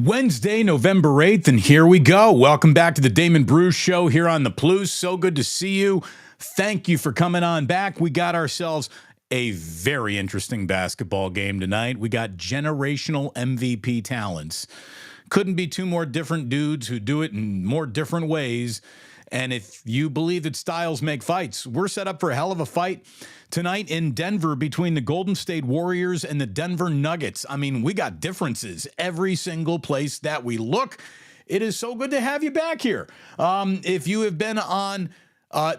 Wednesday, November 8th, and here we go. Welcome back to the Damon Bruce Show here on the Plus. So good to see you. Thank you for coming on back. We got ourselves a very interesting basketball game tonight. We got generational MVP talents. Couldn't be two more different dudes who do it in more different ways. And if you believe that styles make fights, we're set up for a hell of a fight tonight in Denver between the Golden State Warriors and the Denver Nuggets. I mean, we got differences every single place that we look. It is so good to have you back here. If you have been on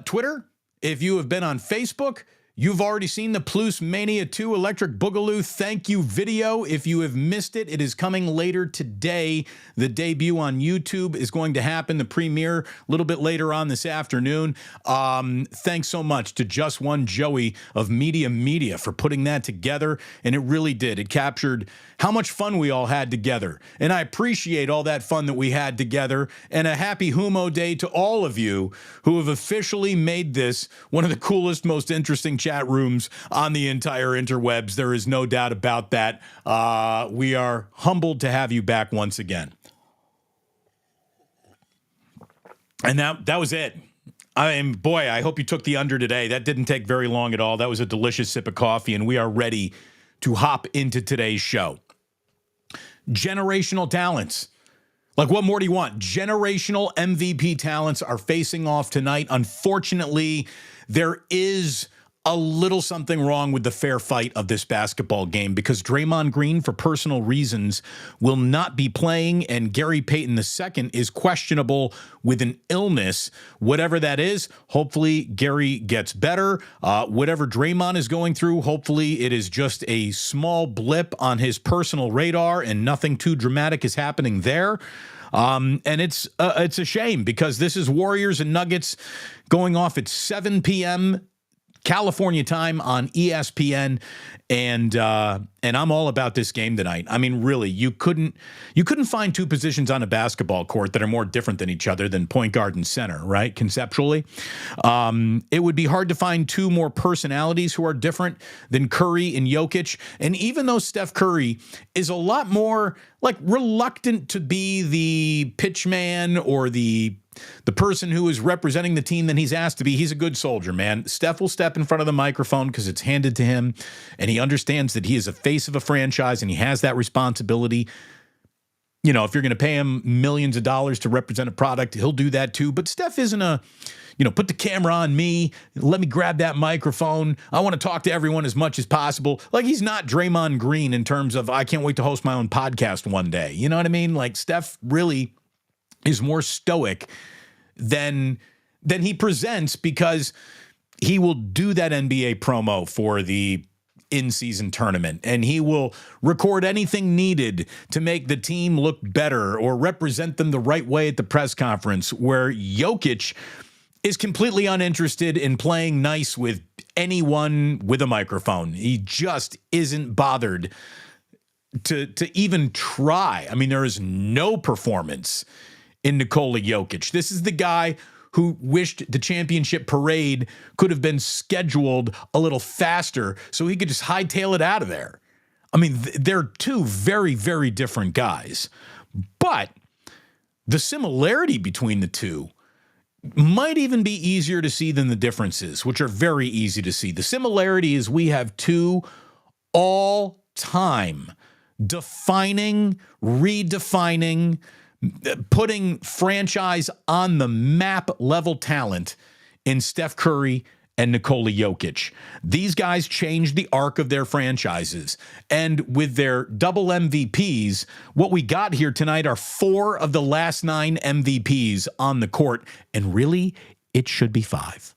Twitter, if you have been on Facebook, you've already seen the Plucemania 2 Electric Boogaloo thank you video. If you have missed it, it is coming later today. The debut on YouTube is going to happen. The premiere a little bit later on this afternoon. Thanks so much to Just One Joey of Media for putting that together. And it really did. It captured how much fun we all had together. And I appreciate all that fun that we had together. And a happy Humo Day to all of you who have officially made this one of the coolest, most interesting chat rooms on the entire interwebs. There is no doubt about that. We are humbled to have you back once again. And that was it. Boy, I hope you took the under today. That didn't take very long at all. That was a delicious sip of coffee, and we are ready to hop into today's show. Generational talents. Like, what more do you want? Generational MVP talents are facing off tonight. Unfortunately, there is a little something wrong with the fair fight of this basketball game because Draymond Green, for personal reasons, will not be playing, and Gary Payton II is questionable with an illness. Whatever that is, hopefully Gary gets better. Whatever Draymond is going through, hopefully it is just a small blip on his personal radar and nothing too dramatic is happening there. And it's a shame because this is Warriors and Nuggets going off at 7 p.m. California time on ESPN, and I'm all about this game tonight. I mean, really, you couldn't find two positions on a basketball court that are more different than each other than point guard and center, right? Conceptually, it would be hard to find two more personalities who are different than Curry and Jokic. And even though Steph Curry is a lot more like reluctant to be the pitchman or the person who is representing the team than he's asked to be, he's a good soldier, man. Steph will step in front of the microphone because it's handed to him, and he understands that he is a face of a franchise and he has that responsibility. You know, if you're going to pay him millions of dollars to represent a product, he'll do that too. But Steph isn't put the camera on me, let me grab that microphone. I want to talk to everyone as much as possible. Like, he's not Draymond Green in terms of, I can't wait to host my own podcast one day. You know what I mean? Like, Steph really is more stoic than he presents because he will do that NBA promo for the in-season tournament, and he will record anything needed to make the team look better or represent them the right way at the press conference, where Jokic is completely uninterested in playing nice with anyone with a microphone. He just isn't bothered to even try. I mean, there is no performance in Nikola Jokic. This is the guy who wished the championship parade could have been scheduled a little faster so he could just hightail it out of there. I mean, they're two very, very different guys. But the similarity between the two might even be easier to see than the differences, which are very easy to see. The similarity is we have two all-time defining, redefining, putting franchise on the map level talent in Steph Curry and Nikola Jokic. These guys changed the arc of their franchises. And with their double MVPs, what we got here tonight are 4 of the last 9 MVPs on the court. And really, it should be 5.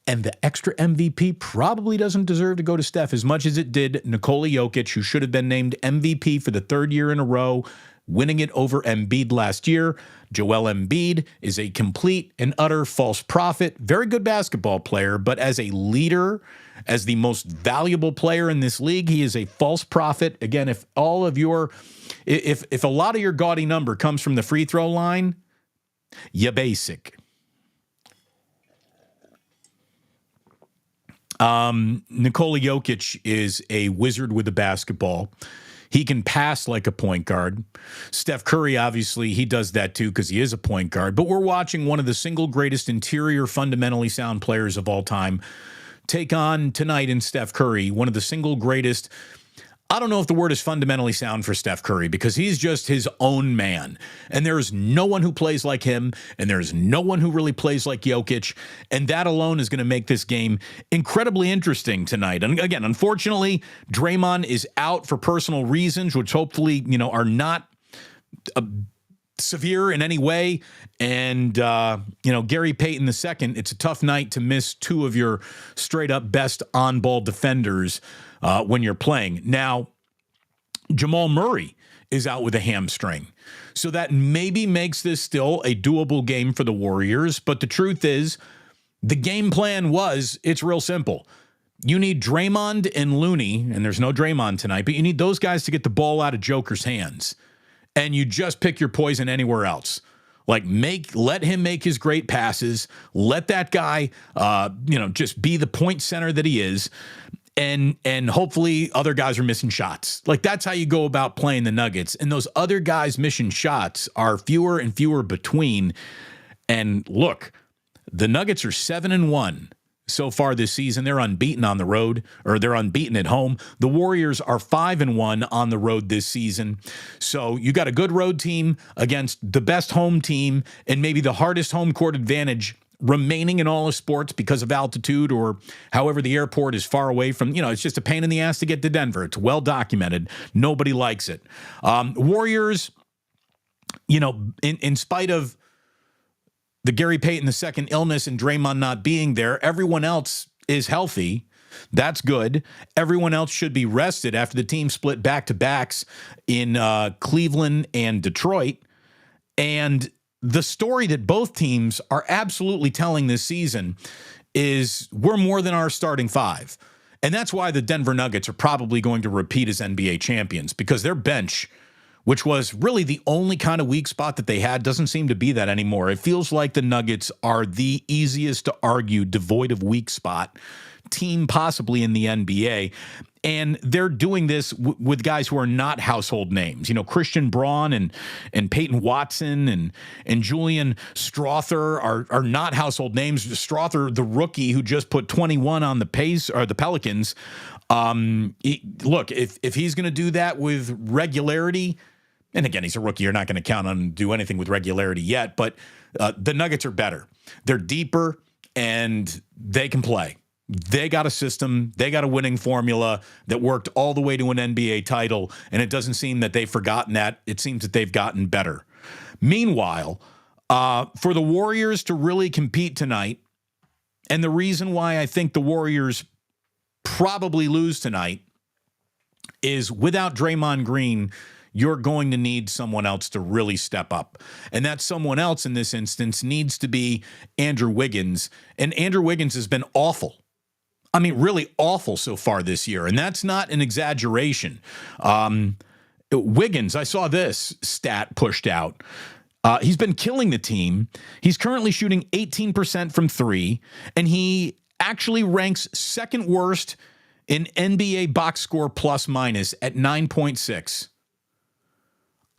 And the extra MVP probably doesn't deserve to go to Steph as much as it did Nikola Jokic, who should have been named MVP for the 3rd year in a row, winning it over Embiid last year. Joel Embiid is a complete and utter false prophet. Very good basketball player, but as a leader, as the most valuable player in this league, he is a false prophet. Again, if a lot of your gaudy number comes from the free throw line, you're basic. Nikola Jokic is a wizard with the basketball. He can pass like a point guard. Steph Curry, obviously, he does that too because he is a point guard. But we're watching one of the single greatest interior, fundamentally sound players of all time take on tonight in Steph Curry, one of the single greatest. I don't know if the word is fundamentally sound for Steph Curry because he's just his own man. And there's no one who plays like him, and there's no one who really plays like Jokic. And that alone is going to make this game incredibly interesting tonight. And again, unfortunately, Draymond is out for personal reasons, which hopefully, are not severe in any way. And, Gary Payton II, it's a tough night to miss two of your straight up best on-ball defenders when you're playing. Now, Jamal Murray is out with a hamstring. So that maybe makes this still a doable game for the Warriors. But the truth is, the game plan it's real simple. You need Draymond and Looney, and there's no Draymond tonight, but you need those guys to get the ball out of Joker's hands. And you just pick your poison anywhere else. Like let him make his great passes. Let that guy, just be the point center that he is. And hopefully other guys are missing shots. Like that's how you go about playing the Nuggets. And those other guys missing shots are fewer and fewer between. And look, the Nuggets are 7-1 so far this season. They're unbeaten on the road, or they're unbeaten at home. The Warriors are 5-1 on the road this season. So you got a good road team against the best home team and maybe the hardest home court advantage remaining in all of sports because of altitude or however the airport is far away from, it's just a pain in the ass to get to Denver. It's well documented. Nobody likes it. Warriors, in spite of the Gary Payton II illness and Draymond not being there, everyone else is healthy. That's good. Everyone else should be rested after the team split back-to-backs in Cleveland and Detroit. And the story that both teams are absolutely telling this season is we're more than our starting five. And that's why the Denver Nuggets are probably going to repeat as NBA champions, because their bench, which was really the only kind of weak spot that they had, doesn't seem to be that anymore. It feels like the Nuggets are the easiest to argue devoid of weak spot team possibly in the NBA. And they're doing this with guys who are not household names. Christian Braun and Peyton Watson and Julian Strawther are not household names. Strawther, the rookie who just put 21 on the Pelicans. Look, if he's going to do that with regularity, and again, he's a rookie, you're not going to count on him to do anything with regularity yet, but the Nuggets are better. They're deeper, and they can play. They got a system. They got a winning formula that worked all the way to an NBA title, and it doesn't seem that they've forgotten that. It seems that they've gotten better. Meanwhile, for the Warriors to really compete tonight, and the reason why I think the Warriors probably lose tonight is without Draymond Green, you're going to need someone else to really step up. And that someone else in this instance needs to be Andrew Wiggins. And Andrew Wiggins has been awful. I mean, really awful so far this year. And that's not an exaggeration. Wiggins, I saw this stat pushed out. He's been killing the team. He's currently shooting 18% from three, and he actually ranks second worst in NBA box score plus minus at 9.6.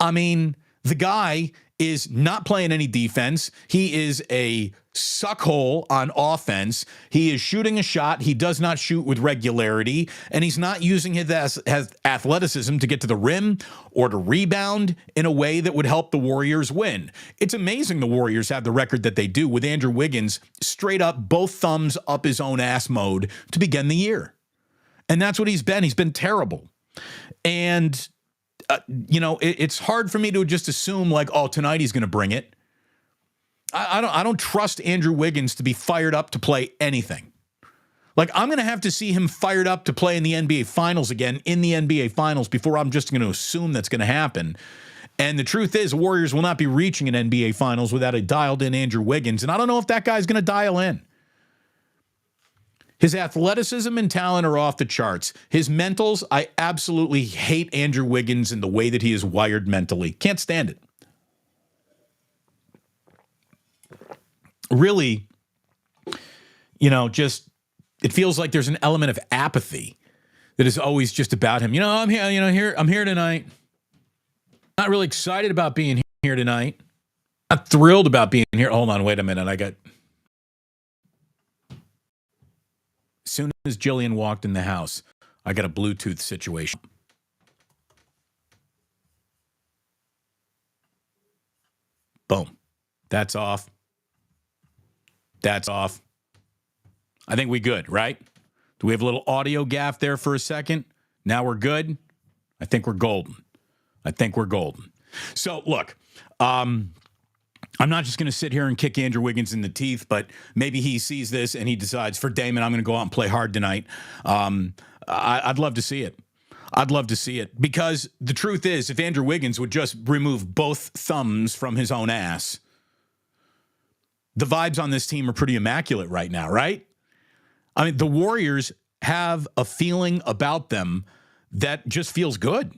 I mean, the guy is not playing any defense. He is a suckhole on offense. He is shooting a shot. He does not shoot with regularity, and he's not using his athleticism to get to the rim or to rebound in a way that would help the Warriors win. It's amazing the Warriors have the record that they do with Andrew Wiggins straight up both thumbs up his own ass mode to begin the year. And that's what he's been. He's been terrible. And it's hard for me to just assume like, oh, tonight he's going to bring it. I don't trust Andrew Wiggins to be fired up to play anything. Like, I'm going to have to see him fired up to play in the NBA Finals again in the NBA Finals before I'm just going to assume that's going to happen. And the truth is, Warriors will not be reaching an NBA Finals without a dialed-in Andrew Wiggins, and I don't know if that guy's going to dial in. His athleticism and talent are off the charts. His mentals, I absolutely hate Andrew Wiggins and the way that he is wired mentally. Can't stand it. Really, just, it feels like there's an element of apathy that is always just about him. I'm here. I'm here tonight. Not really excited about being here tonight. Not thrilled about being here. Hold on, wait a minute. As soon as Jillian walked in the house, I got a Bluetooth situation. Boom. That's off. That's off. I think we good, right? Do we have a little audio gaff there for a second? Now we're good? I think we're golden. So, look, I'm not just going to sit here and kick Andrew Wiggins in the teeth, but maybe he sees this and he decides, for Damon, I'm going to go out and play hard tonight. I'd love to see it. Because the truth is, if Andrew Wiggins would just remove both thumbs from his own ass, the vibes on this team are pretty immaculate right now, right? I mean, the Warriors have a feeling about them that just feels good.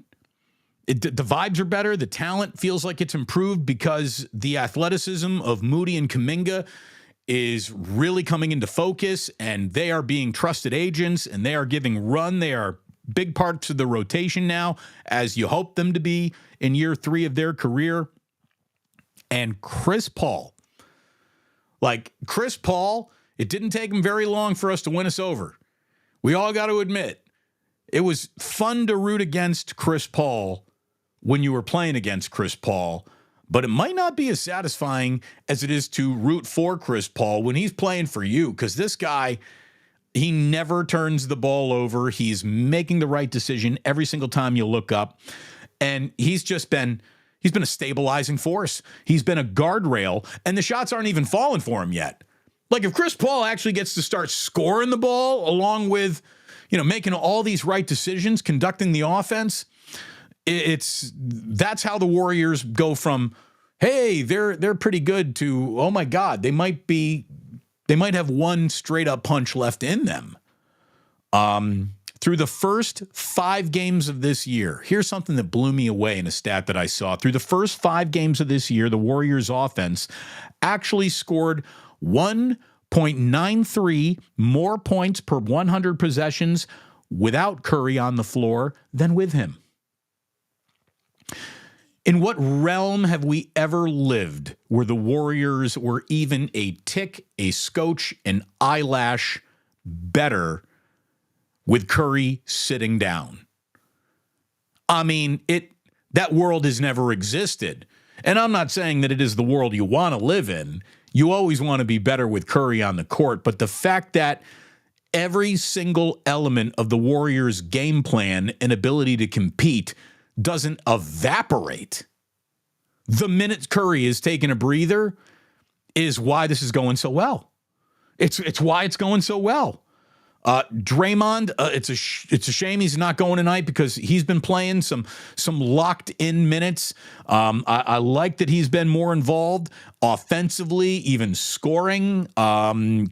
The vibes are better. The talent feels like it's improved because the athleticism of Moody and Kuminga is really coming into focus, and they are being trusted agents, and they are giving run. They are big parts of the rotation now, as you hope them to be in year 3 of their career. And Chris Paul, it didn't take him very long for us to win us over. We all got to admit, it was fun to root against Chris Paul when you were playing against Chris Paul, but it might not be as satisfying as it is to root for Chris Paul when he's playing for you, because this guy, he never turns the ball over. He's making the right decision every single time you look up, and he's been a stabilizing force. He's been a guardrail, and the shots aren't even falling for him yet. Like, if Chris Paul actually gets to start scoring the ball along with, making all these right decisions, conducting the offense, that's how the Warriors go from, hey, they're pretty good, to, oh my God, they might have one straight up punch left in them. Through the first 5 games of this year, here's something that blew me away in a stat that I saw. Through the first 5 games of this year, the Warriors offense actually scored 1.93 more points per 100 possessions without Curry on the floor than with him. In what realm have we ever lived where the Warriors were even a tick, a scotch, an eyelash better with Curry sitting down? I mean, that world has never existed. And I'm not saying that it is the world you want to live in. You always want to be better with Curry on the court. But the fact that every single element of the Warriors' game plan and ability to compete doesn't evaporate the minute Curry is taking a breather is why this is going so well. It's why it's going so well. Draymond, it's a shame he's not going tonight because he's been playing some locked in minutes. I like that he's been more involved offensively, even scoring.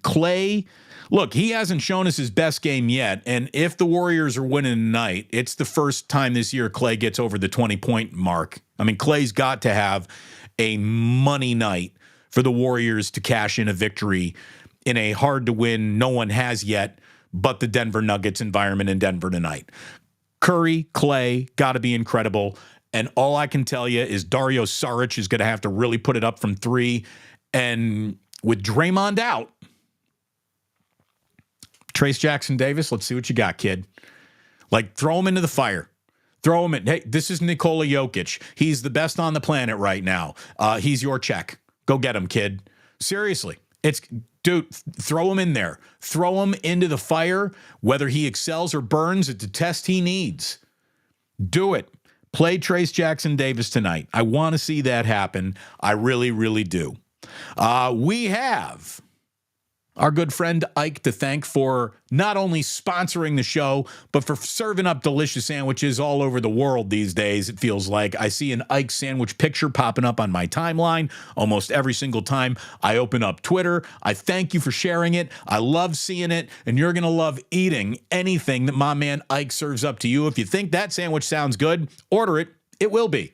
Clay, look, he hasn't shown us his best game yet. And if the Warriors are winning tonight, it's the first time this year Clay gets over the 20-point mark. I mean, Clay's got to have a money night for the Warriors to cash in a victory in a hard-to-win, no one has yet, but the Denver Nuggets environment in Denver tonight. Curry, Clay, got to be incredible. And all I can tell you is Dario Saric is going to have to really put it up from 3. And with Draymond out, Trace Jackson Davis, let's see what you got, kid. Throw him into the fire. Throw him in. Hey, this is Nikola Jokic. He's the best on the planet right now. He's your check. Go get him, kid. Seriously. Dude, throw him in there. Throw him into the fire. Whether he excels or burns, it's a test he needs. Do it. Play Trace Jackson Davis tonight. I want to see that happen. I really, really do. We have our good friend Ike to thank for not only sponsoring the show, but for serving up delicious sandwiches all over the world these days, it feels like. I see an Ike sandwich picture popping up on my timeline almost every single time I open up Twitter. I thank you for sharing it. I love seeing it, and you're going to love eating anything that my man Ike serves up to you. If you think that sandwich sounds good, order it. It will be.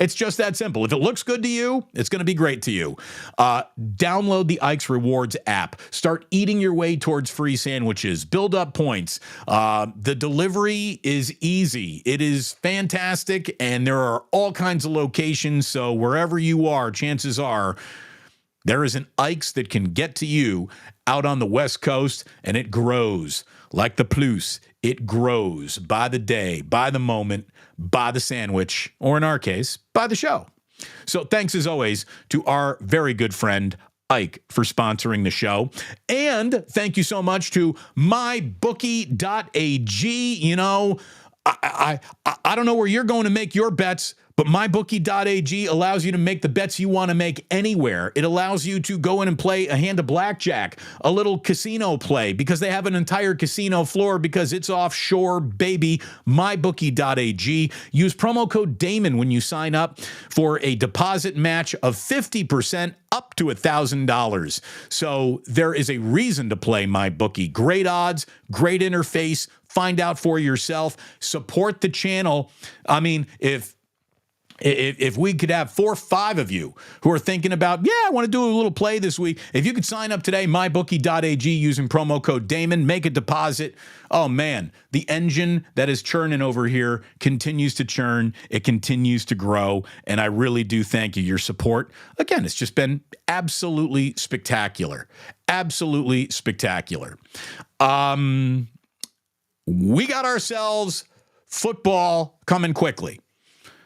It's just that simple. If it looks good to you, it's going to be great to you. Download the Ike's Rewards app. Start eating your way towards free sandwiches. Build up points. The delivery is easy. It is fantastic, and there are all kinds of locations, so wherever you are, chances are there is an Ike's that can get to you out on the West Coast, and it grows like the Plus. It grows by the day, by the moment, by the sandwich, or in our case, by the show. So thanks as always to our very good friend Ike for sponsoring the show. And thank you so much to mybookie.ag. You know, I don't know where you're going to make your bets, but mybookie.ag allows you to make the bets you want to make anywhere. It allows you to go in and play a hand of blackjack, a little casino play, because they have an entire casino floor because it's offshore, baby. Mybookie.ag. Use promo code Damon when you sign up for a deposit match of 50% up to $1,000. So there is a reason to play MyBookie. Great odds, great interface. Find out for yourself. Support the channel. I mean, if we could have 4 or 5 of you who are thinking about, I want to do a little play this week. If you could sign up today, mybookie.ag, using promo code Damon, make a deposit. Oh, man, the engine that is churning over here continues to churn. It continues to grow, and I really do thank you. Your support, again, it's just been absolutely spectacular. Absolutely spectacular. We got ourselves football coming quickly.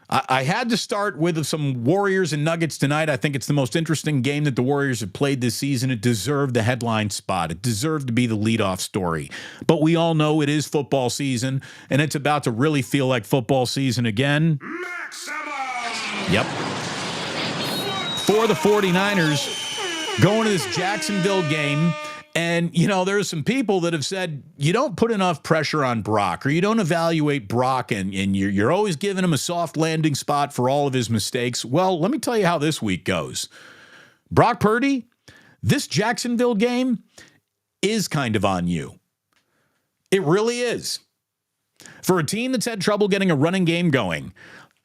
I had to start with some Warriors and Nuggets tonight. I think it's the most interesting game that the Warriors have played this season. It deserved the headline spot. It deserved to be the leadoff story. But we all know it is football season, and it's about to really feel like football season again. Maximum! Yep. For the 49ers, going to this Jacksonville game. And, you know, there's some people that have said you don't put enough pressure on Brock, or you don't evaluate Brock, and you're always giving him a soft landing spot for all of his mistakes. Well, let me tell you how this week goes. Brock Purdy, this Jacksonville game is kind of on you. It really is. For a team that's had trouble getting a running game going,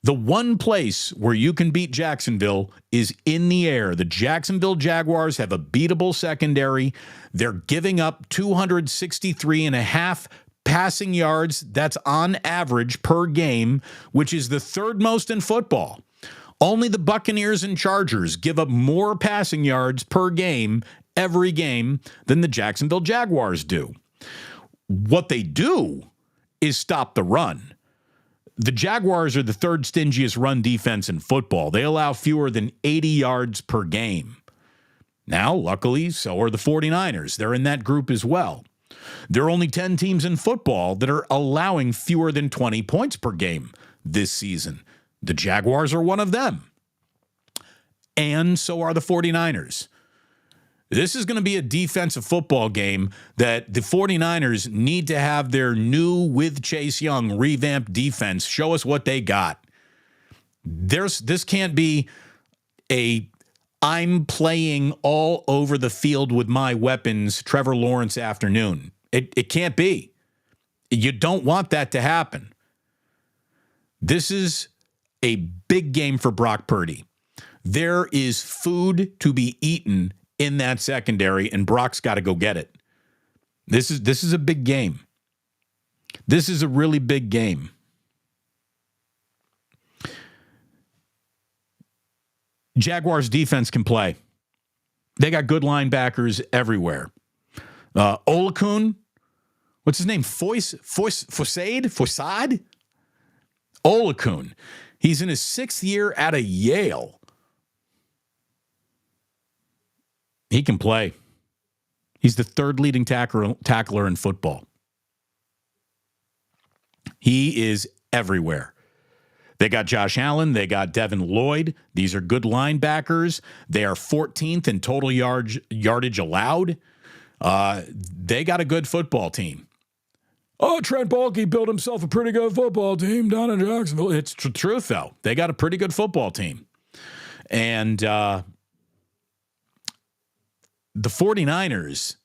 the one place where you can beat Jacksonville is in the air. The Jacksonville Jaguars have a beatable secondary. They're giving up 263.5 passing yards. That's on average per game, which is the third most in football. Only the Buccaneers and Chargers give up more passing yards per game every game than the Jacksonville Jaguars do. What they do is stop the run. The Jaguars are the third stingiest run defense in football. They allow fewer than 80 yards per game. Now, luckily, so are the 49ers. They're in that group as well. There are only 10 teams in football that are allowing fewer than 20 points per game this season. The Jaguars are one of them. And so are the 49ers. This is going to be a defensive football game that the 49ers need to have their new, with Chase Young, revamped defense show us what they got. This can't be a I'm playing all over the field with my weapons Trevor Lawrence afternoon. It can't be. You don't want that to happen. This is a big game for Brock Purdy. There is food to be eaten in that secondary, and Brock's got to go get it. This is a big game. This is a really big game. Jaguars defense can play. They got good linebackers everywhere. Olakun, what's his name? Fossade? Olakun. He's in his 6th year out of Yale. He can play. He's the third leading tackler in football. He is everywhere. They got Josh Allen. They got Devin Lloyd. These are good linebackers. They are 14th in total yardage allowed. They got a good football team. Oh, Trent Baalke built himself a pretty good football team down in Jacksonville. It's the truth, though. They got a pretty good football team. And the 49ers,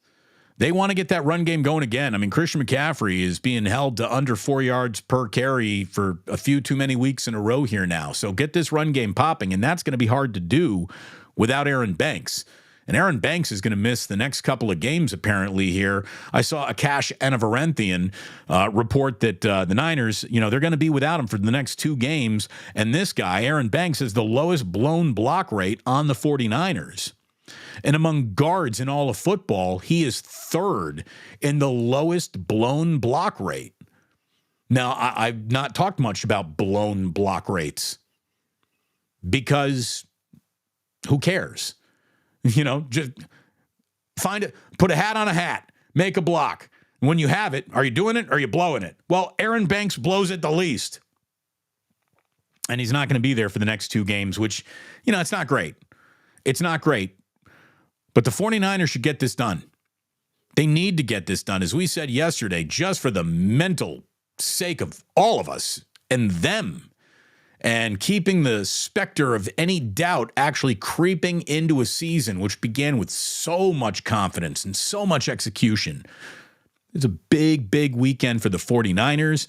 They want to get that run game going again. I mean, Christian McCaffrey is being held to under 4 yards per carry for a few too many weeks in a row here now. So get this run game popping, and that's going to be hard to do without Aaron Banks. And Aaron Banks is going to miss the next couple of games, apparently, here. I saw a Cash Anavaranthian report that the Niners, they're going to be without him for the next 2 games. And this guy, Aaron Banks, has the lowest blown block rate on the 49ers. And among guards in all of football, he is 3rd in the lowest blown block rate. Now, I've not talked much about blown block rates because who cares? Just find it, put a hat on a hat, make a block. And when you have it, are you doing it or are you blowing it? Well, Aaron Banks blows it the least. And he's not going to be there for the next 2 games, which, it's not great. It's not great. But the 49ers should get this done. They need to get this done. As we said yesterday, just for the mental sake of all of us and them, and keeping the specter of any doubt actually creeping into a season which began with so much confidence and so much execution. It's a big, big weekend for the 49ers.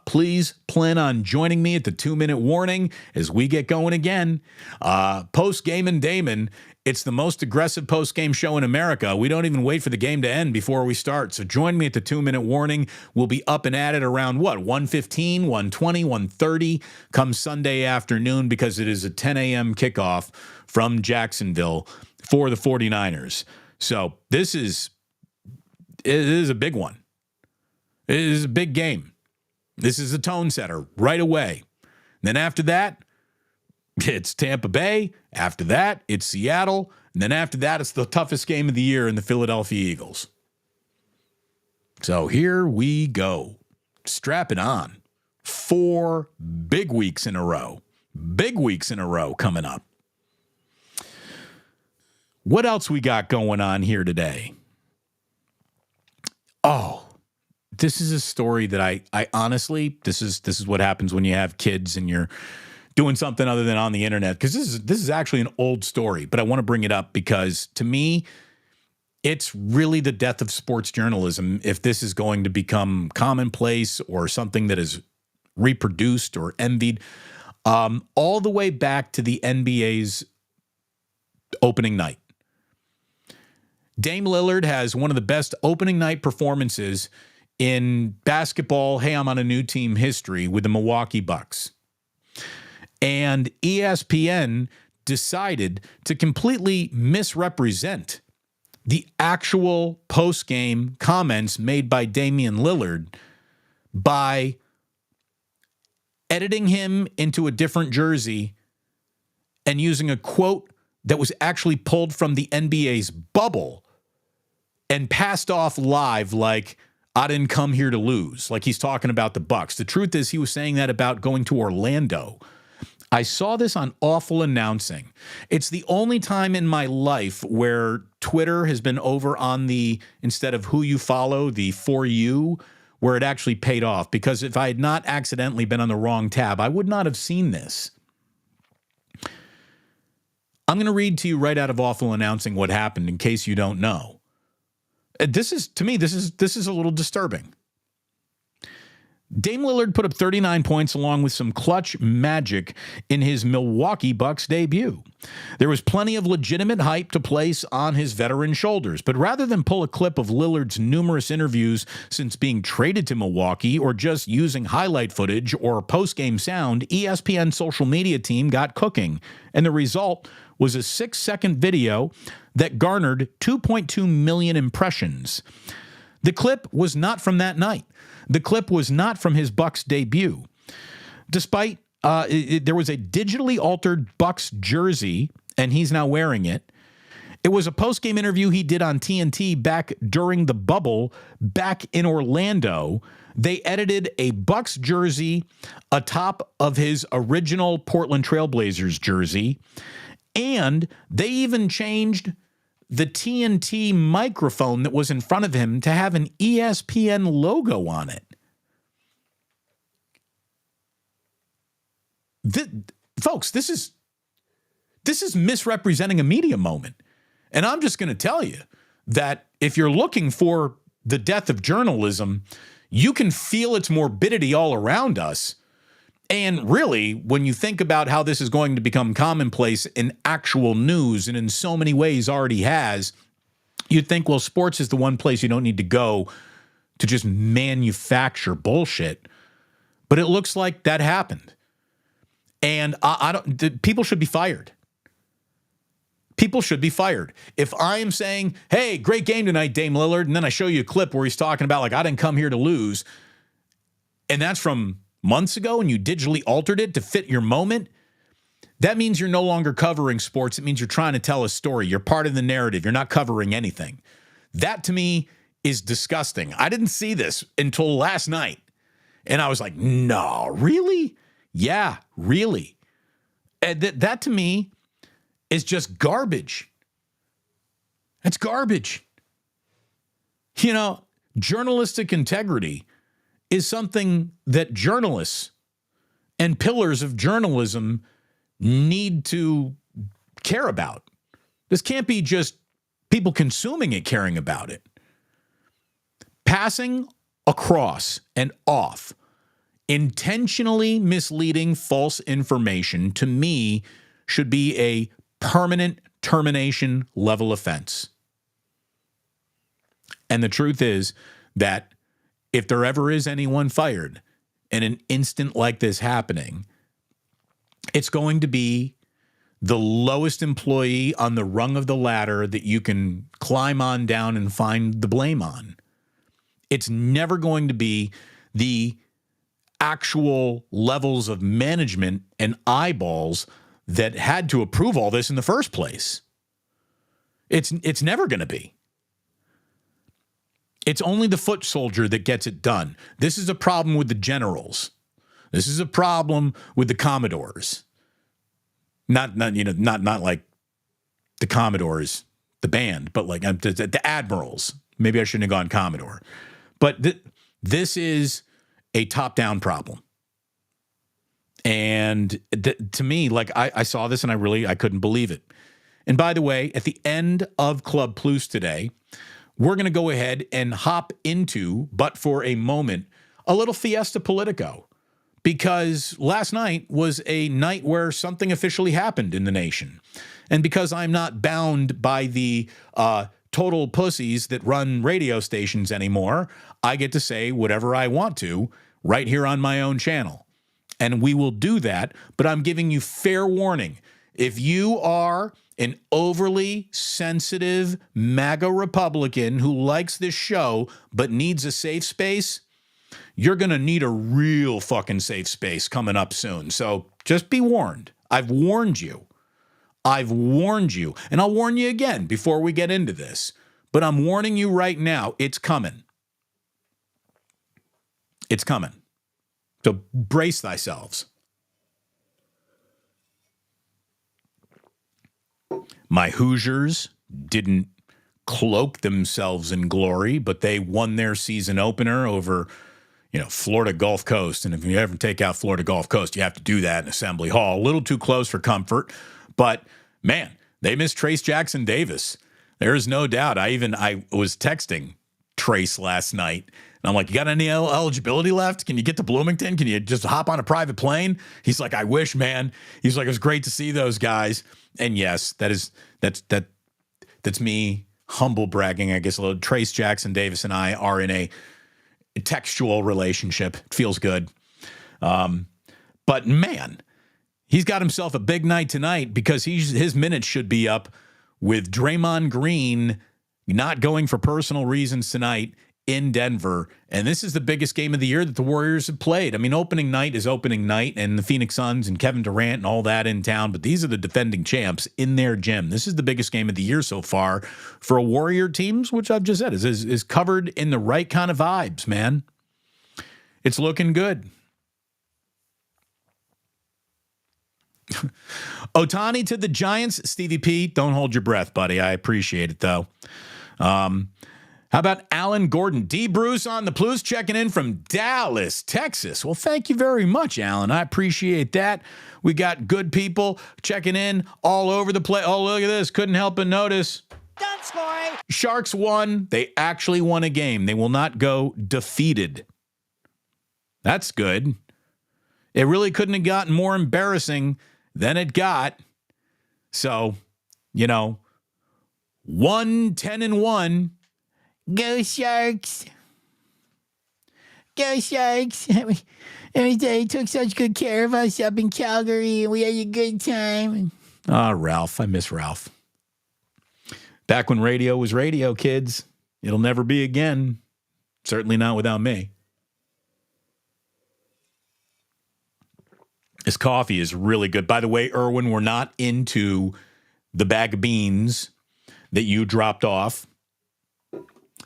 Please plan on joining me at the 2-minute warning as we get going again. Post-game and Damon, it's the most aggressive post-game show in America. We don't even wait for the game to end before we start. So join me at the 2-minute warning. We'll be up and at it around, 1:15, 1:20, 1:30 come Sunday afternoon because it is a 10 a.m. kickoff from Jacksonville for the 49ers. So it is a big one. It is a big game. This is a tone setter right away. Then after that, it's Tampa Bay. After that, it's Seattle. And then after that, it's the toughest game of the year in the Philadelphia Eagles. So here we go. Strap it on. 4 big weeks in a row. Big weeks in a row coming up. What else we got going on here today? Oh, this is a story that I honestly, this is what happens when you have kids and you're doing something other than on the internet, because this is actually an old story, but I want to bring it up because to me, it's really the death of sports journalism if this is going to become commonplace or something that is reproduced or envied. All the way back to the NBA's opening night. Dame Lillard has one of the best opening night performances in basketball, hey, I'm on a new team history with the Milwaukee Bucks. And ESPN decided to completely misrepresent the actual post-game comments made by Damian Lillard by editing him into a different jersey and using a quote that was actually pulled from the NBA's bubble and passed off live like, I didn't come here to lose, like he's talking about the Bucks. The truth is he was saying that about going to Orlando. I saw this on Awful Announcing. It's the only time in my life where Twitter has been over on the, instead of who you follow, the for you, where it actually paid off. Because if I had not accidentally been on the wrong tab, I would not have seen this. I'm going to read to you right out of Awful Announcing what happened in case you don't know. This is, to me, this is a little disturbing. Dame Lillard put up 39 points along with some clutch magic in his Milwaukee Bucks debut. There was plenty of legitimate hype to place on his veteran shoulders, but rather than pull a clip of Lillard's numerous interviews since being traded to Milwaukee or just using highlight footage or post-game sound, ESPN's social media team got cooking, and the result was a 6-second video that garnered 2.2 million impressions. The clip was not from that night. The clip was not from his Bucks debut. Despite there was a digitally altered Bucks jersey, and he's now wearing it. It was a post-game interview he did on TNT back during the bubble back in Orlando. They edited a Bucks jersey atop of his original Portland Trailblazers jersey, and they even changed the TNT microphone that was in front of him to have an ESPN logo on it. Folks, this is misrepresenting a media moment. And I'm just going to tell you, that if you're looking for the death of journalism, you can feel its morbidity all around us. And really, when you think about how this is going to become commonplace in actual news, and in so many ways already has, you'd think, well, sports is the one place you don't need to go to just manufacture bullshit. But it looks like that happened. And people should be fired. People should be fired. If I am saying, hey, great game tonight, Dame Lillard, and then I show you a clip where he's talking about, like, I didn't come here to lose, and that's from months ago, and you digitally altered it to fit your moment, that means you're no longer covering sports. It means you're trying to tell a story. You're part of the narrative. You're not covering anything. That, to me, is disgusting. I didn't see this until last night, and I was like, no, really? Yeah, really. And that to me is just garbage. That's garbage. You know, journalistic integrity is something that journalists and pillars of journalism need to care about. This can't be just people consuming it caring about it. Passing across and off intentionally misleading false information, to me, should be a permanent termination level offense. And the truth is that if there ever is anyone fired in an instant like this happening, it's going to be the lowest employee on the rung of the ladder that you can climb on down and find the blame on. It's never going to be the actual levels of management and eyeballs that had to approve all this in the first place. It's never going to be. It's only the foot soldier that gets it done. This is a problem with the generals. This is a problem with the commodores. Not like the Commodores, the band, but like the admirals. Maybe I shouldn't have gone Commodore. But this is a top-down problem. And to me, like I saw this and I couldn't believe it. And by the way, at the end of Club Plus today, we're going to go ahead and hop into, but for a moment, a little Fiesta Politico. Because last night was a night where something officially happened in the nation. And because I'm not bound by the total pussies that run radio stations anymore, I get to say whatever I want to right here on my own channel. And we will do that, but I'm giving you fair warning. If you are an overly sensitive MAGA Republican who likes this show but needs a safe space, you're going to need a real fucking safe space coming up soon. So just be warned. I've warned you. I've warned you. And I'll warn you again before we get into this. But I'm warning you right now. It's coming. It's coming. So brace thyselves. My Hoosiers didn't cloak themselves in glory, but they won their season opener over, Florida Gulf Coast. And if you ever take out Florida Gulf Coast, you have to do that in Assembly Hall. A little too close for comfort. But, man, they missed Trace Jackson Davis. There is no doubt. I was texting Trace last night. And I'm like, you got any eligibility left? Can you get to Bloomington? Can you just hop on a private plane? He's like, I wish, man. He's like, it was great to see those guys. And yes, that's me humble bragging, I guess. A little. Trace Jackson Davis and I are in a textual relationship. It feels good. But man, he's got himself a big night tonight because his minutes should be up with Draymond Green not going for personal reasons tonight in Denver. And this is the biggest game of the year that the Warriors have played. I mean, opening night is opening night, and the Phoenix Suns and Kevin Durant and all that in town, but these are the defending champs in their gym. This is the biggest game of the year so far for a Warrior teams, which I've just said is covered in the right kind of vibes, man. It's looking good. Ohtani to the Giants. Stevie P, don't hold your breath, buddy. I appreciate it, though. How about Alan Gordon? D. Bruce on the Plus checking in from Dallas, Texas. Well, thank you very much, Alan. I appreciate that. We got good people checking in all over the place. Oh, look at this. Couldn't help but notice Done scoring. Sharks won. They actually won a game. They will not go defeated. That's good. It really couldn't have gotten more embarrassing than it got. So, 1-10-1. Go Sharks. Go Sharks. They took such good care of us up in Calgary, and we had a good time. Ralph. I miss Ralph. Back when radio was radio, kids. It'll never be again. Certainly not without me. This coffee is really good. By the way, Erwin, we're not into the bag of beans that you dropped off.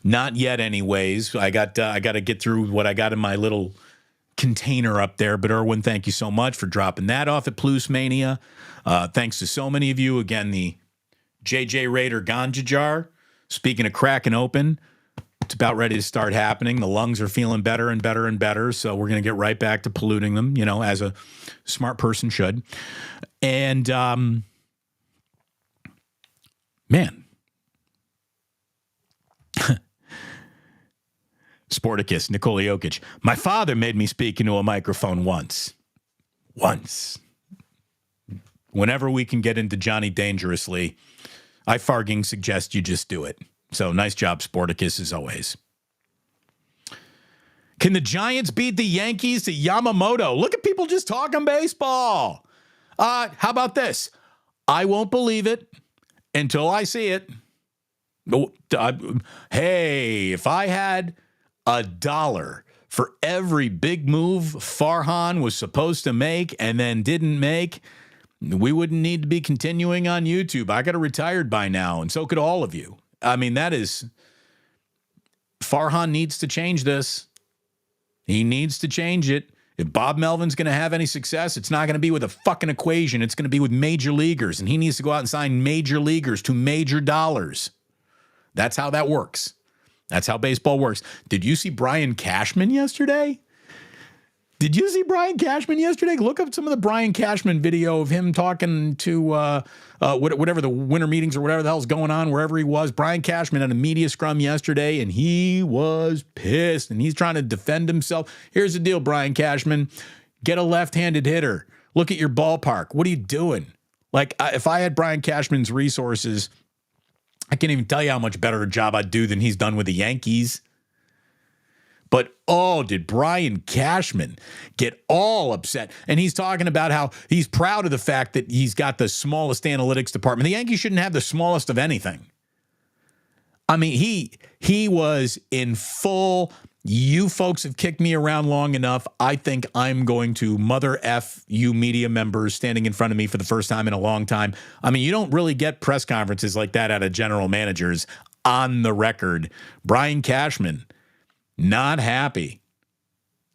Not yet, anyways. I got to get through what I got in my little container up there. But Erwin, thank you so much for dropping that off at Plucemania. Thanks to so many of you. Again, the JJ Raider Ganja Jar. Speaking of cracking open, it's about ready to start happening. The lungs are feeling better and better and better. So we're going to get right back to polluting them, as a smart person should. And, man. Sporticus, Nikola Jokic. My father made me speak into a microphone once. Whenever we can get into Johnny Dangerously, I farging suggest you just do it. So nice job, Sporticus, as always. Can the Giants beat the Yankees to Yamamoto? Look at people just talking baseball. How about this? I won't believe it until I see it. Hey, if I had $1 for every big move Farhan was supposed to make and then didn't make, we wouldn't need to be continuing on YouTube. I got retired by now, and so could all of you. I mean, Farhan needs to change this. He needs to change it. If Bob Melvin's going to have any success, it's not going to be with a fucking equation. It's going to be with major leaguers, and he needs to go out and sign major leaguers to major dollars. That's how that works. That's how baseball works. Did you see Brian Cashman yesterday? Look up some of the Brian Cashman video of him talking to whatever the winter meetings or whatever the hell's going on, wherever he was. Brian Cashman had a media scrum yesterday, and he was pissed, and he's trying to defend himself. Here's the deal, Brian Cashman. Get a left-handed hitter. Look at your ballpark. What are you doing? If I had Brian Cashman's resources, I can't even tell you how much better a job I'd do than he's done with the Yankees. But, did Brian Cashman get all upset? And he's talking about how he's proud of the fact that he's got the smallest analytics department. The Yankees shouldn't have the smallest of anything. I mean, he was in full, you folks have kicked me around long enough. I think I'm going to mother F you media members standing in front of me for the first time in a long time. I mean, you don't really get press conferences like that out of general managers on the record. Brian Cashman, not happy.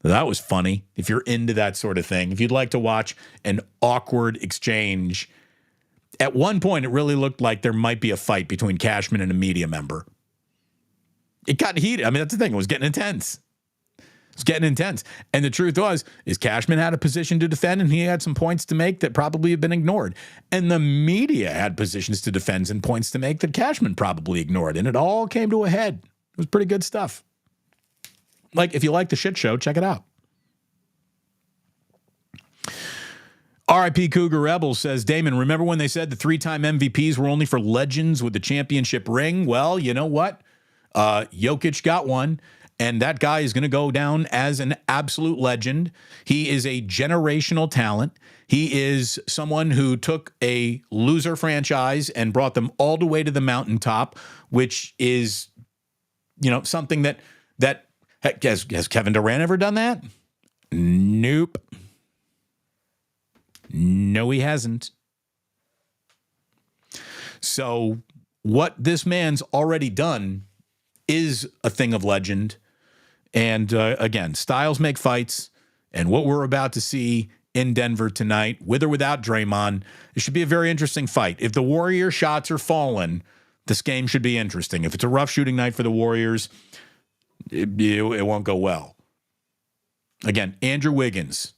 That was funny. If you're into that sort of thing, if you'd like to watch an awkward exchange, at one point it really looked like there might be a fight between Cashman and a media member. It got heated. I mean, that's the thing. It was getting intense. And the truth is Cashman had a position to defend, and he had some points to make that probably have been ignored. And the media had positions to defend and points to make that Cashman probably ignored. And it all came to a head. It was pretty good stuff. If you like the shit show, check it out. RIP Cougar Rebels says, Damon, remember when they said the 3-time MVPs were only for legends with the championship ring? Well, you know what? Jokic got one, and that guy is going to go down as an absolute legend. He is a generational talent. He is someone who took a loser franchise and brought them all the way to the mountaintop, which is, something that has Kevin Durant ever done that? Nope. No, he hasn't. So what this man's already done is a thing of legend. And again, styles make fights. And what we're about to see in Denver tonight, with or without Draymond, it should be a very interesting fight. If the Warrior shots are falling, this game should be interesting. If it's a rough shooting night for the Warriors, it won't go well. Again, Andrew Wiggins,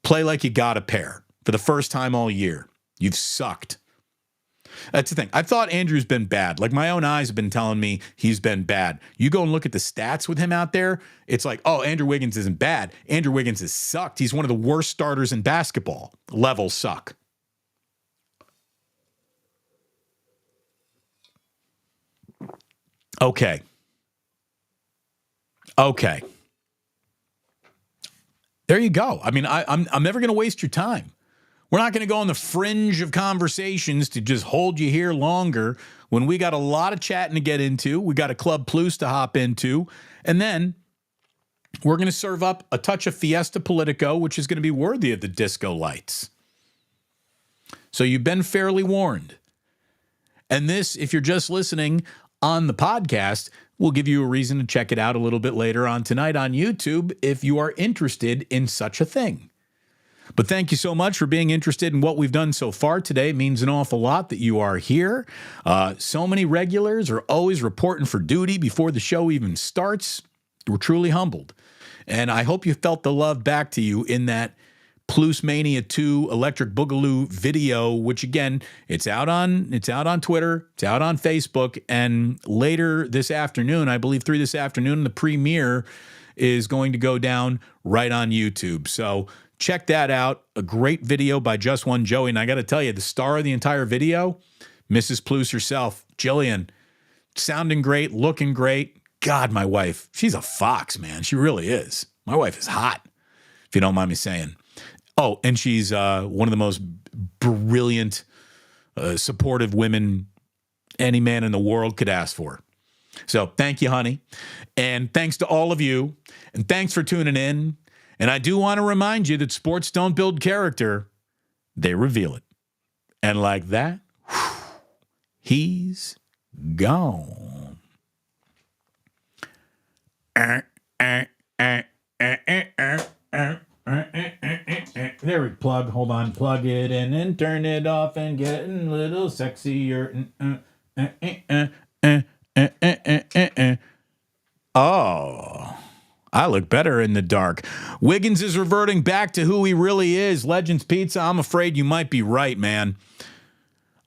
play like you got a pair for the first time all year. You've sucked. That's the thing. I thought Andrew's been bad. Like my own eyes have been telling me he's been bad. You go and look at the stats with him out there. It's like, oh, Andrew Wiggins isn't bad. Andrew Wiggins has sucked. He's one of the worst starters in basketball. Levels suck. Okay. There you go. I mean, I'm never going to waste your time. We're not going to go on the fringe of conversations to just hold you here longer when we got a lot of chatting to get into. We got a Club Plus to hop into. And then we're going to serve up a touch of Fiesta Politico, which is going to be worthy of the disco lights. So you've been fairly warned. And this, if you're just listening on the podcast, will give you a reason to check it out a little bit later on tonight on YouTube if you are interested in such a thing. But thank you so much for being interested in what we've done so far today. It means an awful lot that you are here. So many regulars are always reporting for duty before the show even starts. We're truly humbled. And I hope you felt the love back to you in that Plucemania 2 Electric Boogaloo video, which again, it's out on Twitter, it's out on Facebook, and later this afternoon, I believe 3 this afternoon, the premiere is going to go down right on YouTube. So check that out. A great video by Just One Joey. And I got to tell you, the star of the entire video, Mrs. Pluce herself, Jillian, sounding great, looking great. God, my wife, she's a fox, man. She really is. My wife is hot, if you don't mind me saying. Oh, and she's one of the most brilliant, supportive women any man in the world could ask for. So thank you, honey. And thanks to all of you. And thanks for tuning in. And I do want to remind you that sports don't build character. They reveal it. And like that, he's gone. There we plug. Hold on. Plug it in and turn it off and get a little sexier. Oh, I look better in the dark. Wiggins is reverting back to who he really is. Legends Pizza, I'm afraid you might be right, man.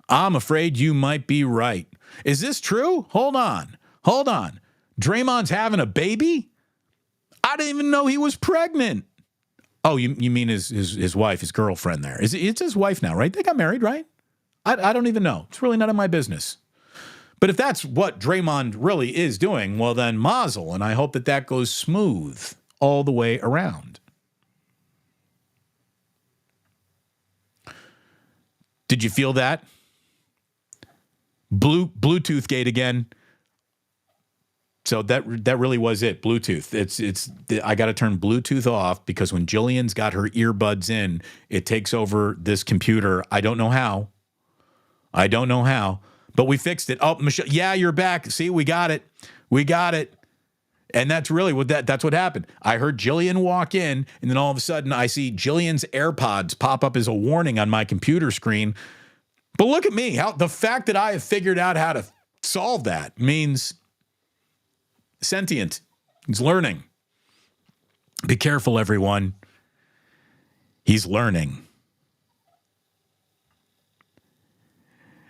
I'm afraid you might be right. Is this true? Hold on. Draymond's having a baby? I didn't even know he was pregnant. Oh, you mean his wife, his girlfriend there. It's his wife now, right? They got married, right? I don't even know. It's really none of my business. But if that's what Draymond really is doing, well then mazel, and I hope that goes smooth all the way around. Did you feel that? Bluetooth gate again. So that really was it. Bluetooth. It's I got to turn Bluetooth off because when Jillian's got her earbuds in, it takes over this computer. I don't know how, but we fixed it. Oh, Michelle, yeah, you're back. See, we got it. And that's really that's what happened. I heard Jillian walk in, and then all of a sudden I see Jillian's AirPods pop up as a warning on my computer screen. But look at me. The fact that I have figured out how to solve that means sentient. He's learning. Be careful, everyone. He's learning.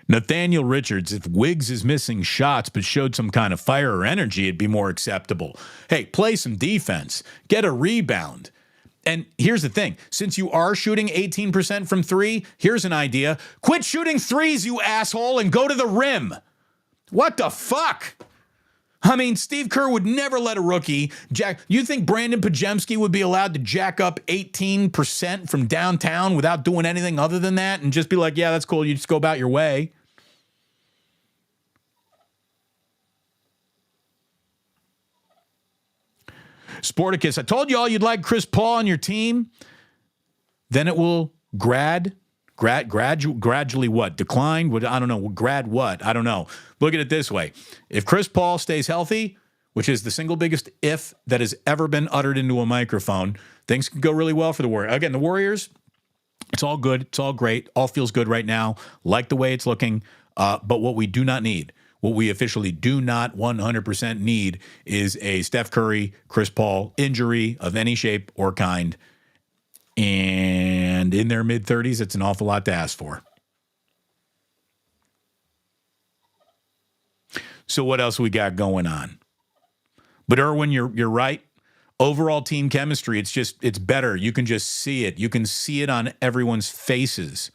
Nathaniel Richards, if Wiggs is missing shots but showed some kind of fire or energy, it'd be more acceptable. Hey, play some defense. Get a rebound. And here's the thing. Since you are shooting 18% from three, here's an idea. Quit shooting threes, you asshole, and go to the rim. What the fuck? I mean, Steve Kerr would never let a rookie jack. You think Brandon Pajemski would be allowed to jack up 18% from downtown without doing anything other than that and just be like, yeah, that's cool. You just go about your way. Sporticus, I told you all you'd like Chris Paul on your team. Then it will gradually what? Decline? What? I don't know. Grad what? I don't know. Look at it this way. If Chris Paul stays healthy, which is the single biggest if that has ever been uttered into a microphone, things can go really well for the Warriors. Again, the Warriors, it's all good. It's all great. All feels good right now. Like the way it's looking. But what we do not need, what we officially do not 100% need is a Steph Curry, Chris Paul injury of any shape or kind. And in their mid-30s, it's an awful lot to ask for. So what else we got going on? But Erwin, you're right. Overall team chemistry, it's better. You can just see it. You can see it on everyone's faces.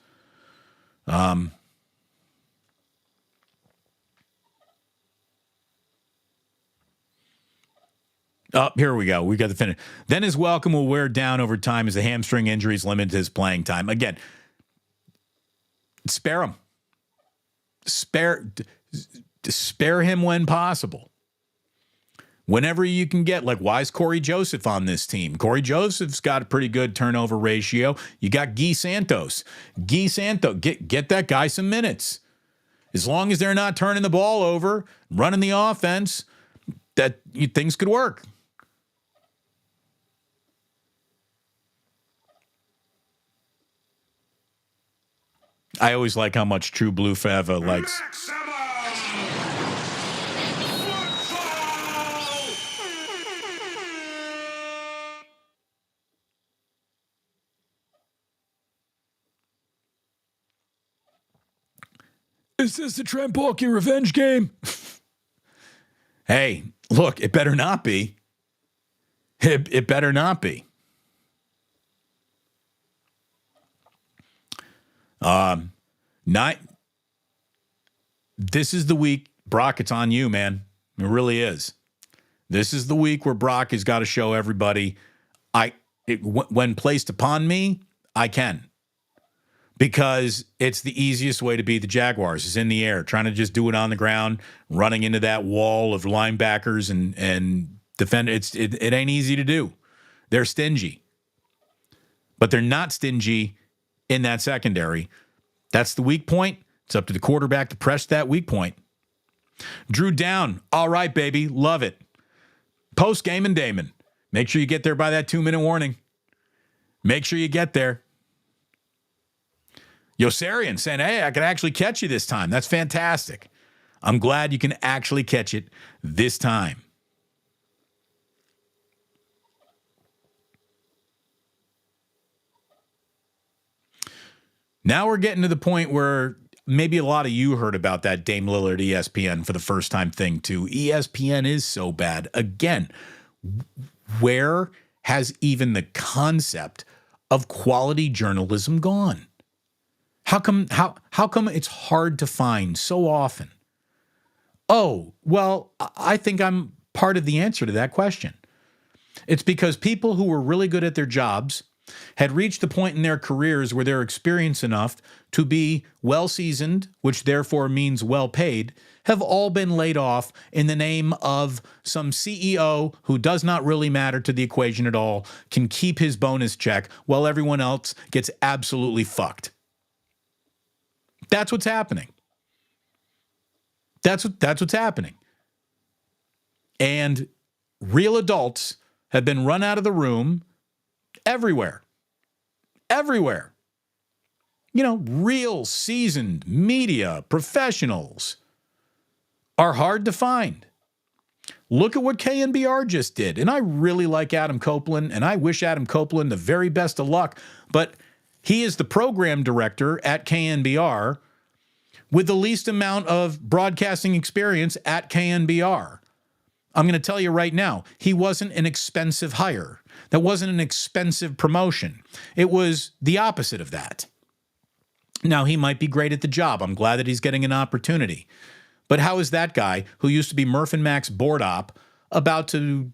Here we go. We got the finish. Then his welcome will wear down over time as the hamstring injuries limit his playing time. Again, spare him. Spare him when possible. Whenever you can get, like, why is Corey Joseph on this team? Corey Joseph's got a pretty good turnover ratio. You got Guy Santos. Get that guy some minutes. As long as they're not turning the ball over, running the offense, things could work. I always like how much True Blue Fava likes. Is this the Trent Baalke revenge game? Hey, look, it better not be. It better not be. This is the week, Brock, it's on you, man. It really is. This is the week where Brock has got to show everybody, when placed upon me, I can. Because it's the easiest way to beat the Jaguars is in the air, trying to just do it on the ground, running into that wall of linebackers and defend. It ain't easy to do. They're stingy. But they're not stingy in that secondary. That's the weak point. It's up to the quarterback to press that weak point. Drew down. All right, baby. Love it. Post game and Damon. Make sure you get there by that 2-minute warning. Make sure you get there. Yosarian saying, hey, I can actually catch you this time. That's fantastic. I'm glad you can actually catch it this time. Now we're getting to the point where maybe a lot of you heard about that Dame Lillard ESPN for the first time thing too. ESPN is so bad. Again, where has even the concept of quality journalism gone? How come it's hard to find so often? Oh, well, I think I'm part of the answer to that question. It's because people who were really good at their jobs had reached the point in their careers where they're experienced enough to be well-seasoned, which therefore means well-paid, have all been laid off in the name of some CEO who does not really matter to the equation at all, can keep his bonus check while everyone else gets absolutely fucked. That's what's happening. That's what's happening. And real adults have been run out of the room everywhere. Everywhere. You know, real seasoned media professionals are hard to find. Look at what KNBR just did. And I really like Adam Copeland, and I wish Adam Copeland the very best of luck. But he is the program director at KNBR with the least amount of broadcasting experience at KNBR. I'm going to tell you right now, he wasn't an expensive hire. That wasn't an expensive promotion. It was the opposite of that. Now, he might be great at the job. I'm glad that he's getting an opportunity. But how is that guy who used to be Murph and Mack's board op about to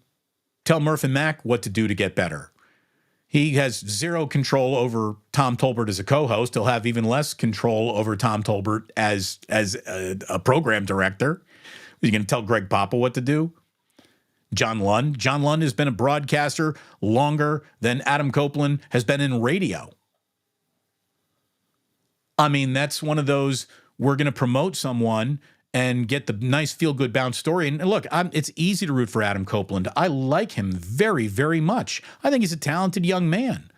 tell Murph and Mack what to do to get better? He has zero control over Tom Tolbert as a co-host. He'll have even less control over Tom Tolbert as a program director. He's going to tell Greg Papa what to do. John Lund. John Lund has been a broadcaster longer than Adam Copeland has been in radio. I mean, that's one of those, we're going to promote someone and get the nice feel-good bounce story. And look, it's easy to root for Adam Copeland. I like him very, very much. I think he's a talented young man.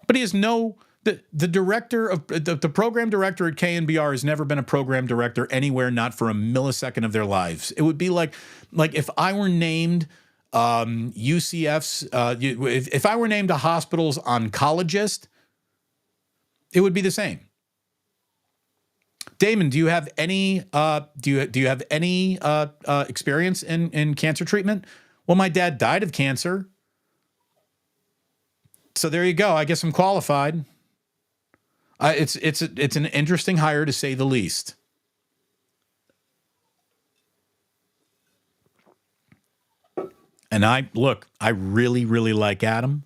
But he has the director of the program director at KNBR has never been a program director anywhere, not for a millisecond of their lives. It would be like if I were named UCF's, if I were named a hospital's oncologist, it would be the same. Damon, do you have any experience in cancer treatment? Well, my dad died of cancer. So there you go. I guess I'm qualified. It's an interesting hire, to say the least. And I really, really like Adam.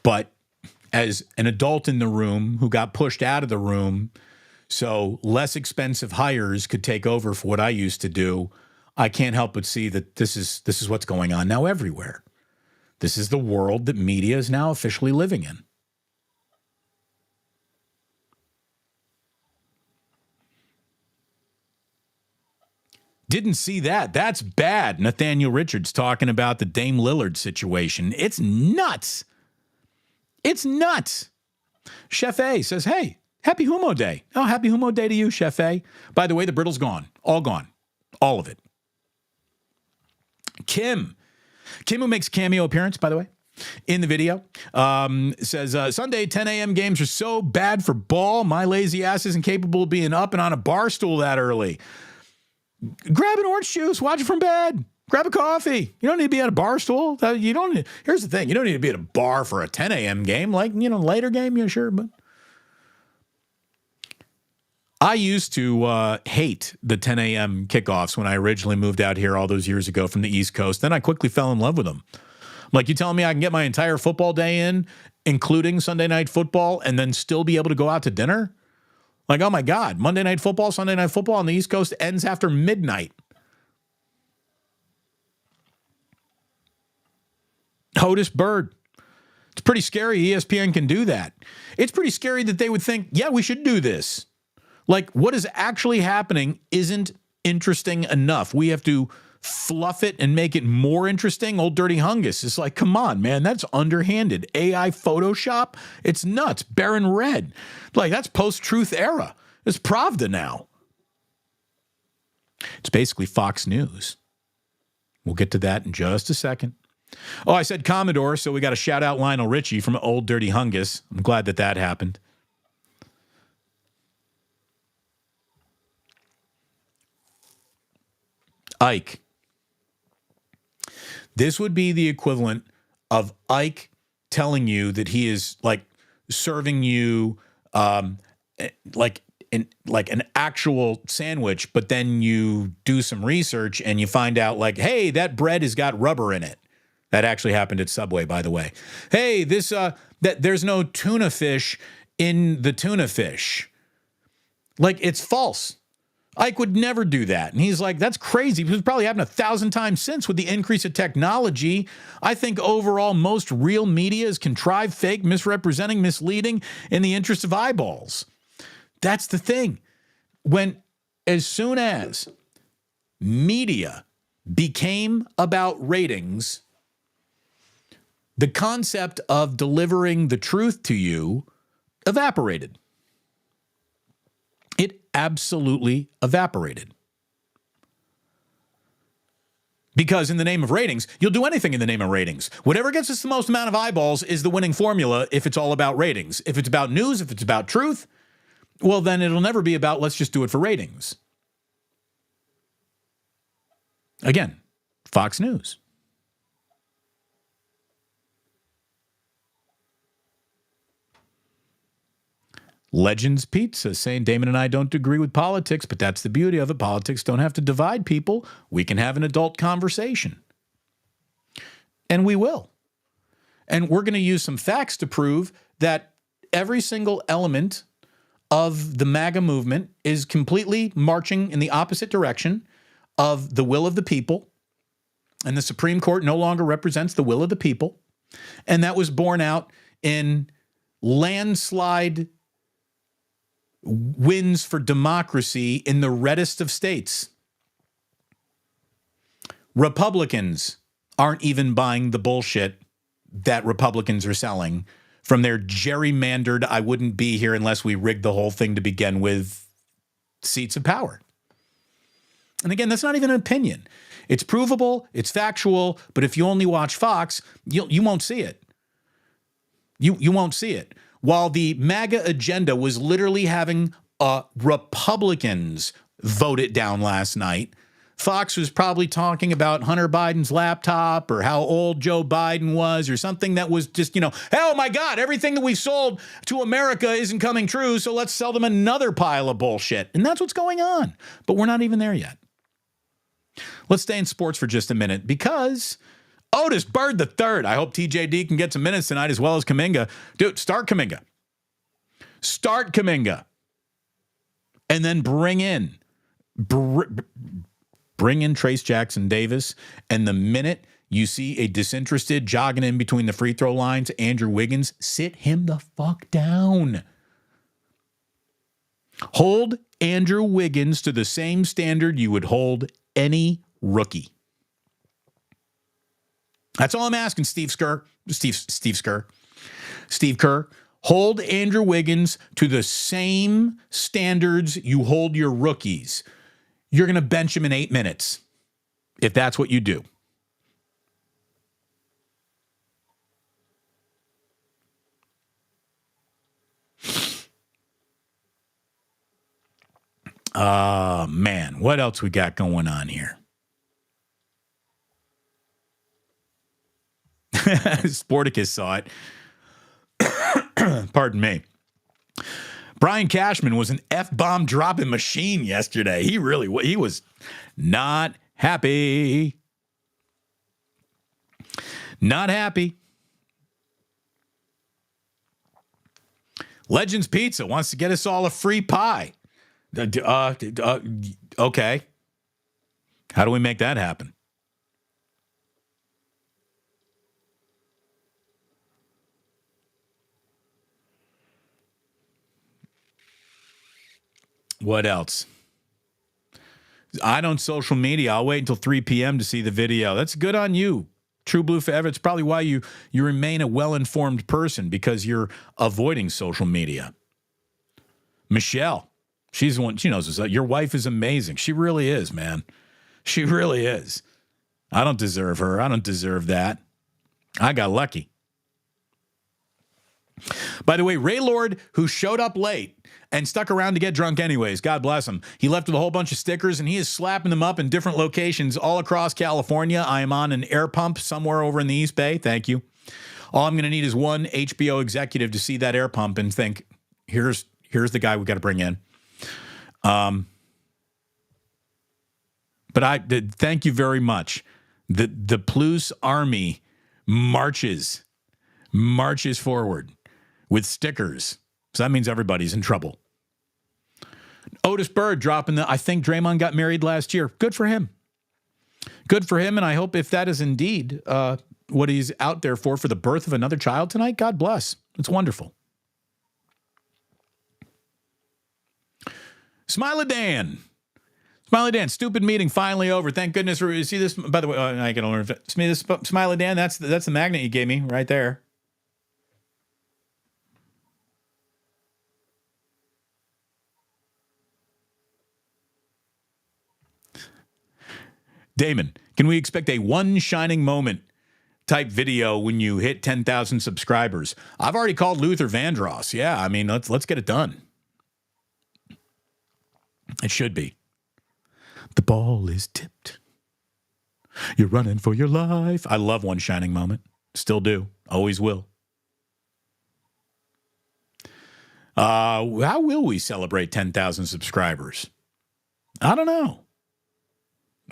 But as an adult in the room who got pushed out of the room, so less expensive hires could take over for what I used to do, I can't help but see that this is what's going on now everywhere. This is the world that media is now officially living in. Didn't see that. That's bad. Nathaniel Richards talking about the Dame Lillard situation. It's nuts. It's nuts. Chef A says, hey, happy Humo Day. Oh, happy Humo Day to you, Chef A. By the way, the brittle's gone. All gone. All of it. Kim, who makes cameo appearance, by the way, in the video, says, Sunday 10 a.m. games are so bad for ball. My lazy ass isn't capable of being up and on a bar stool that early. Grab an orange juice, watch it from bed. Grab a coffee. You don't need to be at a bar stool. Here's the thing. You don't need to be at a bar for a 10 a.m. game. Like, later game, yeah, sure. But I used to hate the 10 a.m. kickoffs when I originally moved out here all those years ago from the East Coast. Then I quickly fell in love with them. I'm like, you telling me I can get my entire football day in, including Sunday night football, and then still be able to go out to dinner? Like, oh my God, Monday night football, Sunday night football on the East Coast ends after midnight. Otis Bird. It's pretty scary ESPN can do that. It's pretty scary that they would think, yeah, we should do this. Like, what is actually happening isn't interesting enough. We have to fluff it and make it more interesting. Old Dirty Hungus is like, come on, man, that's underhanded. AI Photoshop? It's nuts. Baron Red. Like, that's post-truth era. It's Pravda now. It's basically Fox News. We'll get to that in just a second. Oh, I said Commodore, so we got to shout out Lionel Richie from Old Dirty Hungus. I'm glad that happened. Ike. This would be the equivalent of Ike telling you that he is like serving you like an actual sandwich, but then you do some research and you find out like, hey, that bread has got rubber in it. That actually happened at Subway, by the way. Hey, there's no tuna fish in the tuna fish. Like, it's false. Ike would never do that. And he's like, that's crazy. It's probably happened 1,000 times since with the increase of technology. I think overall most real media is contrived, fake, misrepresenting, misleading in the interest of eyeballs. That's the thing. As soon as media became about ratings, the concept of delivering the truth to you evaporated. It absolutely evaporated. Because in the name of ratings, you'll do anything in the name of ratings. Whatever gets us the most amount of eyeballs is the winning formula if it's all about ratings. If it's about news, if it's about truth, well, then it'll never be about let's just do it for ratings. Again, Fox News. Legends Pizza saying Damon and I don't agree with politics, but that's the beauty of it. Politics don't have to divide people. We can have an adult conversation. And we will. And we're going to use some facts to prove that every single element of the MAGA movement is completely marching in the opposite direction of the will of the people. And the Supreme Court no longer represents the will of the people. And that was borne out in landslide wins for democracy in the reddest of states. Republicans aren't even buying the bullshit that Republicans are selling from their gerrymandered, I wouldn't be here unless we rigged the whole thing to begin with, seats of power. And again, that's not even an opinion. It's provable, it's factual, but if you only watch Fox, you won't see it. You won't see it. While the MAGA agenda was literally having Republicans vote it down last night. Fox was probably talking about Hunter Biden's laptop or how old Joe Biden was or something that was just, oh my God, everything that we sold to America isn't coming true, so let's sell them another pile of bullshit. And that's what's going on. But we're not even there yet. Let's stay in sports for just a minute because Otis Bird III. I hope TJD can get some minutes tonight as well as Kuminga. Dude, start Kuminga. Start Kuminga. And then bring in Trace Jackson Davis. And the minute you see a disinterested jogging in between the free throw lines, Andrew Wiggins, sit him the fuck down. Hold Andrew Wiggins to the same standard you would hold any rookie. That's all I'm asking, Steve Kerr. Hold Andrew Wiggins to the same standards you hold your rookies. You're going to bench him in 8 minutes if that's what you do. Man, what else we got going on here? Sporticus saw it. Pardon me. Brian Cashman was an F-bomb dropping machine yesterday. He was not happy. Not happy. Legends Pizza wants to get us all a free pie. Okay. How do we make that happen? What else? I don't social media. I'll wait until 3 p.m. to see the video. That's good on you. True Blue forever. It's probably why you remain a well-informed person, because you're avoiding social media. Michelle, she's the one. She knows this. Your wife is amazing. She really is, man. She really is. I don't deserve her. I don't deserve that. I got lucky. By the way, Ray Lord, who showed up late and stuck around to get drunk anyways, God bless him. He left with a whole bunch of stickers, and he is slapping them up in different locations all across California. I am on an air pump somewhere over in the East Bay. Thank you. All I'm going to need is one HBO executive to see that air pump and think, here's the guy we got to bring in. But I did. Thank you very much. The Plus Army marches forward with stickers. So that means everybody's in trouble. Otis Bird dropping I think Draymond got married last year. Good for him. Good for him. And I hope if that is indeed what he's out there for the birth of another child tonight, God bless. It's wonderful. Smiley Dan, stupid meeting finally over. Thank goodness. You see this, by the way, I can learn. See this, Smiley Dan, that's the magnet you gave me right there. Damon, can we expect a one shining moment type video when you hit 10,000 subscribers? I've already called Luther Vandross. Yeah, I mean, let's get it done. It should be. The ball is tipped. You're running for your life. I love one shining moment. Still do. Always will. How will we celebrate 10,000 subscribers? I don't know.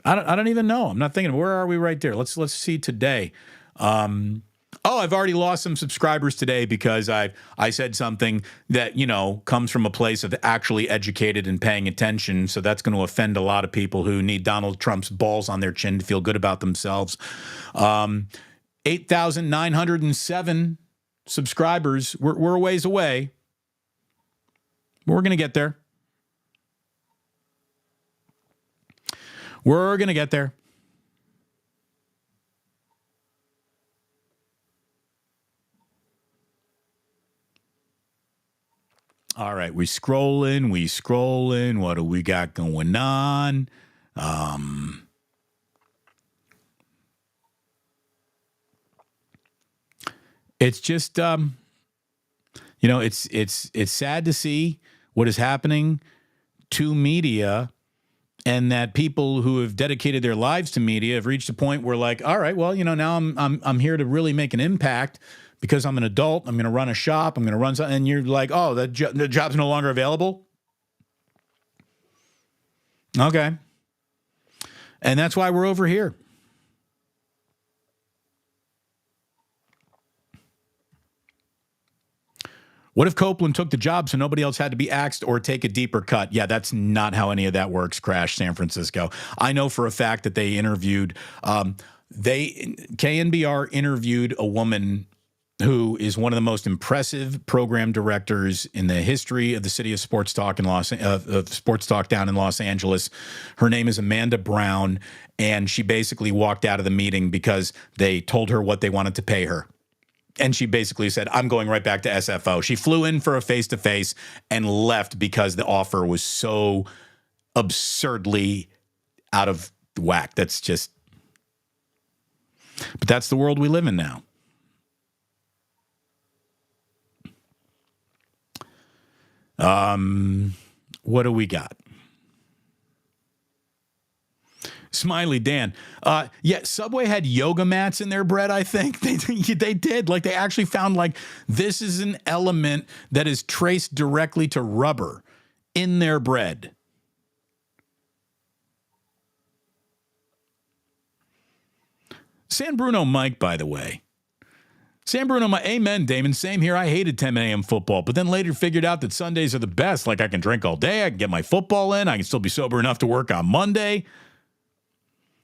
I don't even know. I'm not thinking. Where are we right there? Let's see today. I've already lost some subscribers today because I said something that, comes from a place of actually educated and paying attention. So that's going to offend a lot of people who need Donald Trump's balls on their chin to feel good about themselves. 8,907 subscribers. We're a ways away. But we're going to get there. We're going to get there. All right, we scrolling. What do we got going on? It's just, it's sad to see what is happening to media, and that people who have dedicated their lives to media have reached a point where, like, all right, well, now I'm here to really make an impact because I'm an adult. I'm going to run a shop. I'm going to run something. And you're like, oh, the job's no longer available. Okay. And that's why we're over here. What if Copeland took the job so nobody else had to be axed or take a deeper cut? Yeah, that's not how any of that works, Crash San Francisco. I know for a fact that they interviewed, KNBR interviewed a woman who is one of the most impressive program directors in the history of the city of Sports Talk Sports Talk down in Los Angeles. Her name is Amanda Brown, and she basically walked out of the meeting because they told her what they wanted to pay her. And she basically said, I'm going right back to SFO. She flew in for a face-to-face and left because the offer was so absurdly out of whack. But that's the world we live in now. What do we got? Smiley Dan. Yeah, Subway had yoga mats in their bread, I think. They did. Like, they actually found, like, this is an element that is traced directly to rubber in their bread. San Bruno Mike, by the way. San Bruno Mike, amen, Damon. Same here. I hated 10 a.m. football, but then later figured out that Sundays are the best. Like, I can drink all day. I can get my football in. I can still be sober enough to work on Monday.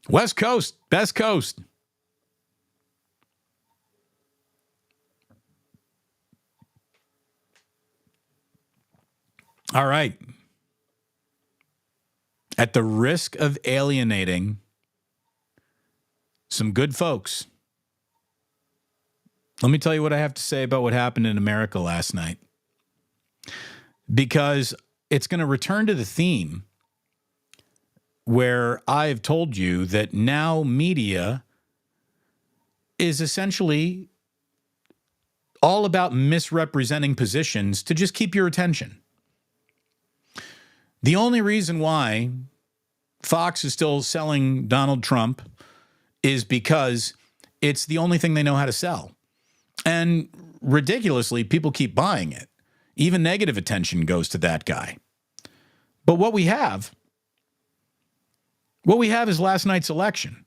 West Coast, best coast. All right. At the risk of alienating some good folks, let me tell you what I have to say about what happened in America last night. Because it's going to return to the theme where I've told you that now media is essentially all about misrepresenting positions to just keep your attention. The only reason why Fox is still selling Donald Trump is because it's the only thing they know how to sell. And ridiculously, people keep buying it. Even negative attention goes to that guy. But what we have is last night's election,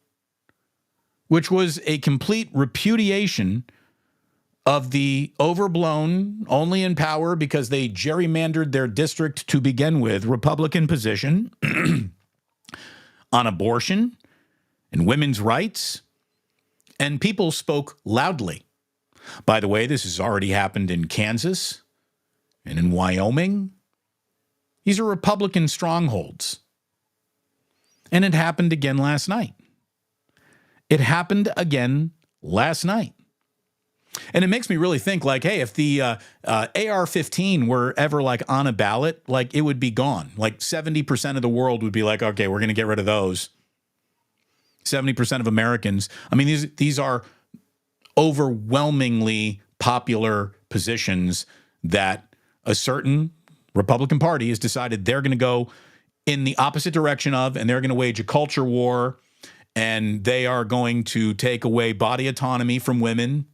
which was a complete repudiation of the overblown, only in power because they gerrymandered their district to begin with, Republican position on abortion and women's rights, and people spoke loudly. By the way, this has already happened in Kansas and in Wyoming. These are Republican strongholds. And it happened again last night. And it makes me really think, like, hey, if the AR-15 were ever, like, on a ballot, like, it would be gone. Like, 70% of the world would be like, okay, we're going to get rid of those. 70% of Americans. I mean, these are overwhelmingly popular positions that a certain Republican Party has decided they're going to go in the opposite direction of, and they're going to wage a culture war, and they are going to take away body autonomy from women,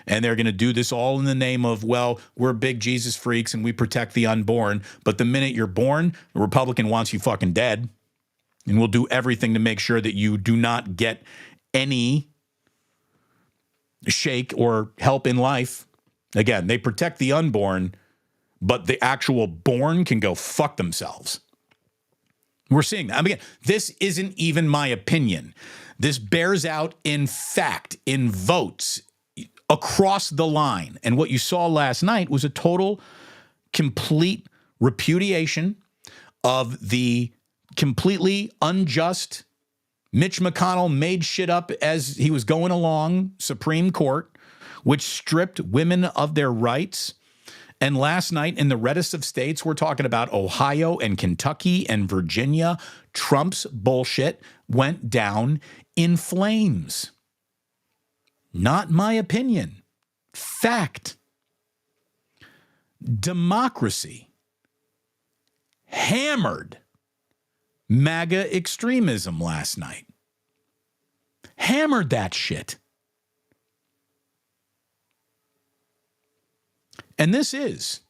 and they're going to do this all in the name of, well, we're big Jesus freaks and we protect the unborn, but the minute you're born, the Republican wants you fucking dead, and will do everything to make sure that you do not get any shake or help in life. Again, they protect the unborn, but the actual born can go fuck themselves. We're seeing that. I mean, this isn't even my opinion. This bears out in fact, in votes across the line. And what you saw last night was a total, complete repudiation of the completely unjust Mitch McConnell made shit up as he was going along Supreme Court, which stripped women of their rights. And last night in the reddest of states, we're talking about Ohio and Kentucky and Virginia, Trump's bullshit went down in flames. Not my opinion. Fact. Democracy hammered MAGA extremism last night. Hammered that shit. And this is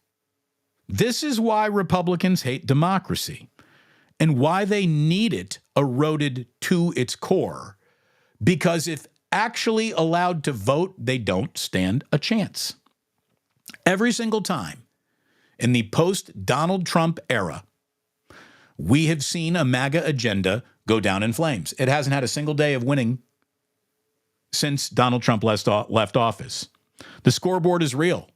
why Republicans hate democracy and why they need it eroded to its core. Because if actually allowed to vote, they don't stand a chance. Every single time in the post-Donald Trump era, we have seen a MAGA agenda go down in flames. It hasn't had a single day of winning since Donald Trump left office. The scoreboard is real.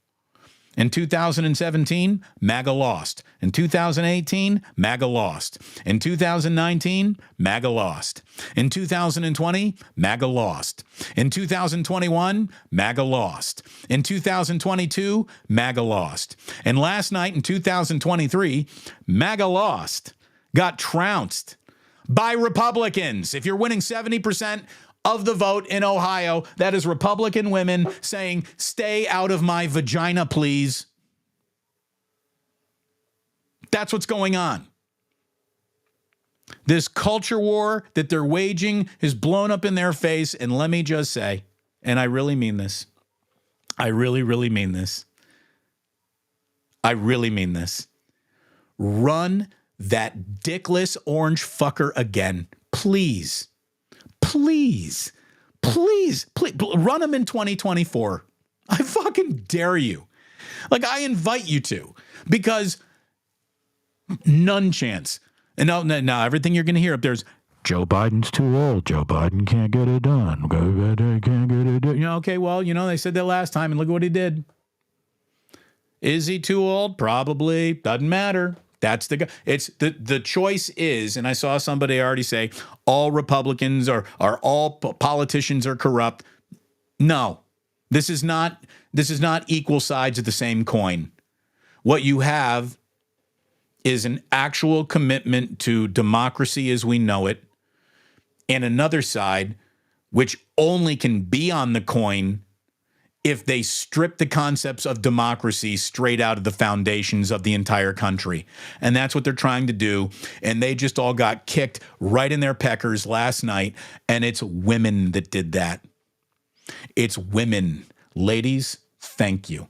In 2017, MAGA lost. In 2018, MAGA lost. In 2019, MAGA lost. In 2020, MAGA lost. In 2021, MAGA lost. In 2022, MAGA lost. And last night in 2023, MAGA lost. Got trounced by Republicans. If you're winning 70% of the vote in Ohio, that is Republican women saying, stay out of my vagina, please. That's what's going on. This culture war that they're waging is blown up in their face. And let me just say, and I really mean this. I really, really mean this. I really mean this. Run that dickless orange fucker again. Please. Please, please, please, run them in 2024. I fucking dare you. Like, I invite you to, because none chance. And now everything you're going to hear up there is, Joe Biden's too old. Joe Biden can't get it done. Can't get it done. You know, okay, well, you know, they said that last time, and look at what he did. Is he too old? Probably. Doesn't matter. That's the guy. It's the choice is, and I saw somebody already say, all Republicans are all politicians are corrupt. No, this is not equal sides of the same coin. What you have is an actual commitment to democracy as we know it, and another side which only can be on the coin if they strip the concepts of democracy straight out of the foundations of the entire country. And that's what they're trying to do. And they just all got kicked right in their peckers last night. And it's women that did that. It's women. Ladies, thank you.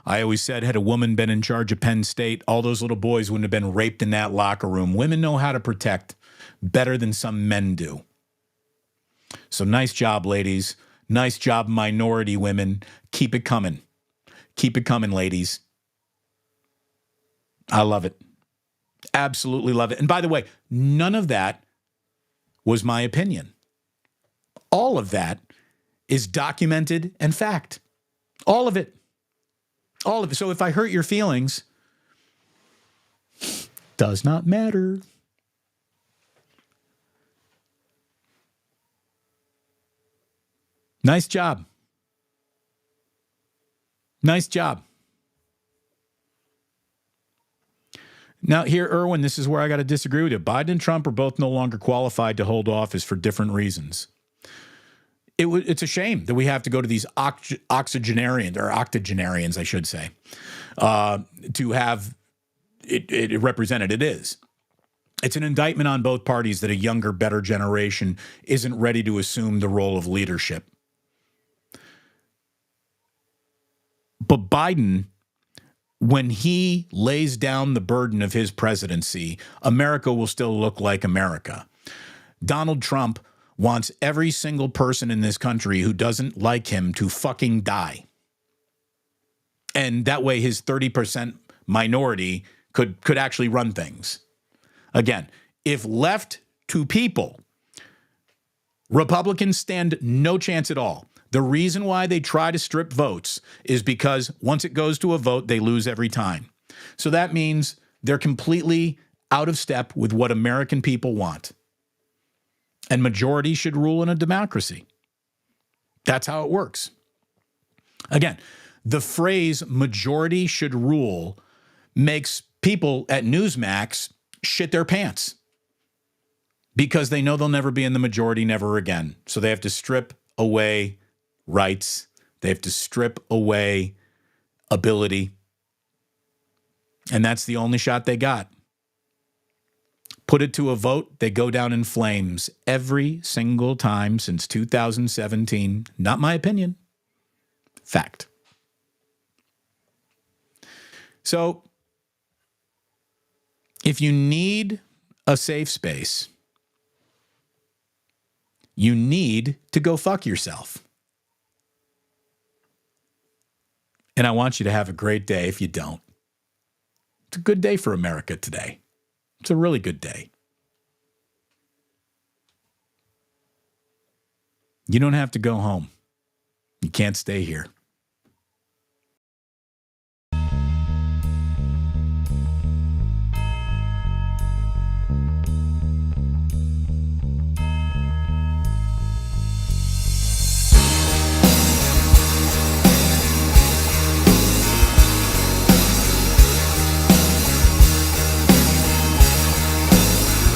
I always said, had a woman been in charge of Penn State, all those little boys wouldn't have been raped in that locker room. Women know how to protect better than some men do. So nice job, ladies. Nice job, minority women. Keep it coming. Keep it coming, ladies. I love it. Absolutely love it. And by the way, none of that was my opinion. All of that is documented and fact. All of it. All of it. So if I hurt your feelings, does not matter. Nice job. Nice job. Now, here, Irwin, this is where I got to disagree with you. Biden and Trump are both no longer qualified to hold office for different reasons. It's a shame that we have to go to these octogenarians, I should say, to have it represented. It is. It's an indictment on both parties that a younger, better generation isn't ready to assume the role of leadership. But Biden, when he lays down the burden of his presidency, America will still look like America. Donald Trump wants every single person in this country who doesn't like him to fucking die. And that way his 30% minority could actually run things. Again, if left to people, Republicans stand no chance at all. The reason why they try to strip votes is because once it goes to a vote, they lose every time. So that means they're completely out of step with what American people want. And majority should rule in a democracy. That's how it works. Again, the phrase majority should rule makes people at Newsmax shit their pants because they know they'll never be in the majority, never again. So they have to strip away rights. They have to strip away ability. And that's the only shot they got. Put it to a vote, they go down in flames every single time since 2017. Not my opinion. Fact. So, if you need a safe space, you need to go fuck yourself. And I want you to have a great day if you don't. It's a good day for America today. It's a really good day. You don't have to go home. You can't stay here.